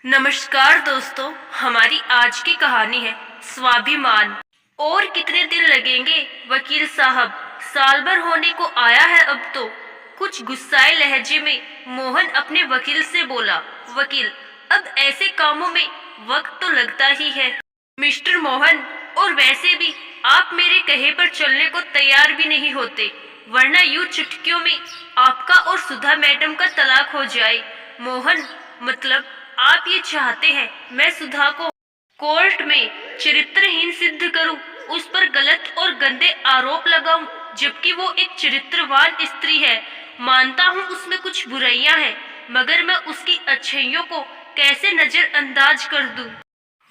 नमस्कार दोस्तों, हमारी आज की कहानी है स्वाभिमान। और कितने दिन लगेंगे वकील साहब, साल भर होने को आया है अब तो। कुछ गुस्साए लहजे में मोहन अपने वकील से बोला, वकील अब ऐसे कामों में वक्त तो लगता ही है मिस्टर मोहन, और वैसे भी आप मेरे कहे पर चलने को तैयार भी नहीं होते, वरना यूं चुटकियों में आपका और सुधा मैडम का तलाक हो जाए। मोहन, मतलब आप ये चाहते हैं मैं सुधा को कोर्ट में चरित्रहीन सिद्ध करूं, उस पर गलत और गंदे आरोप लगाऊं, जबकि वो एक चरित्रवान स्त्री है। मानता हूं उसमें कुछ बुराइयां हैं, मगर मैं उसकी अच्छाइयों को कैसे नजरअंदाज कर दूं।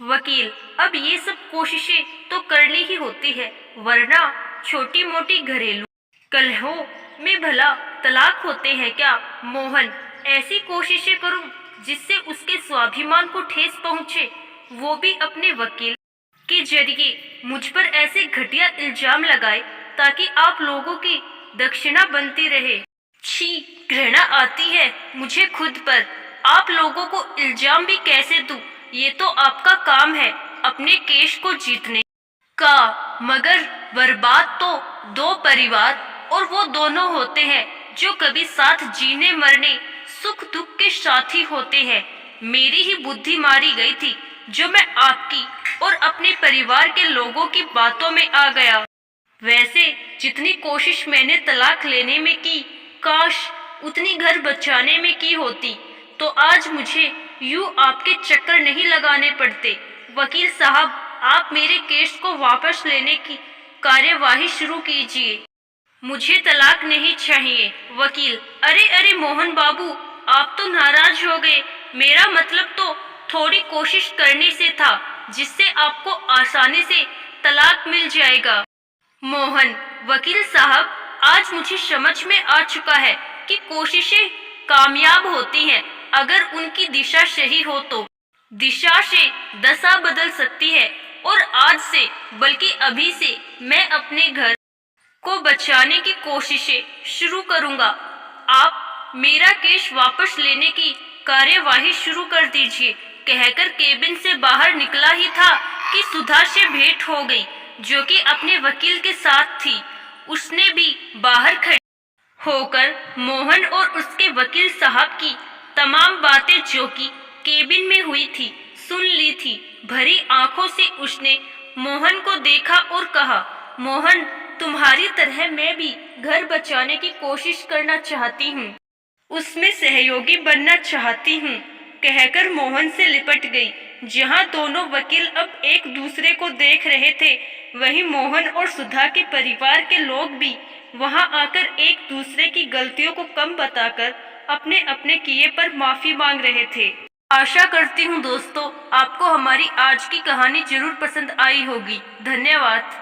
वकील, अब ये सब कोशिशें तो करनी ही होती है, वरना छोटी मोटी घरेलू कलहों में भला तलाक होते हैं क्या। मोहन, ऐसी कोशिशें करूं जिससे उसके स्वाभिमान को ठेस पहुंचे, वो भी अपने वकील के जरिए मुझ पर ऐसे घटिया इल्जाम लगाए ताकि आप लोगों की दक्षिणा बनती रहे। छी, घृणा आती है मुझे खुद पर। आप लोगों को इल्जाम भी कैसे दूं, ये तो आपका काम है अपने केस को जीतने का, मगर बर्बाद तो दो परिवार, और वो दोनों होते हैं जो कभी साथ जीने मरने सुख दुख के साथी होते हैं। मेरी ही बुद्धि मारी गई थी जो मैं आपकी और अपने परिवार के लोगों की बातों में आ गया। वैसे जितनी कोशिश मैंने तलाक लेने में की, काश उतनी घर बचाने में की होती, तो आज मुझे यूं आपके चक्कर नहीं लगाने पड़ते। वकील साहब, आप मेरे केस को वापस लेने की कार्यवाही शुरू कीजिए। मुझे तलाक नहीं चाहिए। वकील, अरे अरे मोहन बाबू, आप तो नाराज हो गए। मेरा मतलब तो थोड़ी कोशिश करने से था, जिससे आपको आसानी से तलाक मिल जाएगा। मोहन, वकील साहब, आज मुझे समझ में आ चुका है कि कोशिशें कामयाब होती हैं अगर उनकी दिशा सही हो तो। दिशा से दशा बदल सकती है, और आज से, बल्कि अभी से, मैं अपने घर को बचाने की कोशिशें शुरू करूंगा। आप मेरा केस वापस लेने की कार्यवाही शुरू कर दीजिए। कहकर केबिन से बाहर निकला ही था कि सुधा से भेंट हो गई, जो कि अपने वकील के साथ थी। उसने भी बाहर खड़ी होकर मोहन और उसके वकील साहब की तमाम बातें, जो कि केबिन में हुई थी, सुन ली थी। भरी आंखों से उसने मोहन को देखा और कहा, मोहन, तुम्हारी तरह मैं भी घर बचाने की कोशिश करना चाहती हूँ, उसमें सहयोगी बनना चाहती हूँ। कहकर मोहन से लिपट गई। जहाँ दोनों वकील अब एक दूसरे को देख रहे थे, वहीं मोहन और सुधा के परिवार के लोग भी वहां आकर एक दूसरे की गलतियों को कम बताकर अपने अपने किए पर माफी मांग रहे थे। आशा करती हूँ दोस्तों, आपको हमारी आज की कहानी जरूर पसंद आई होगी। धन्यवाद।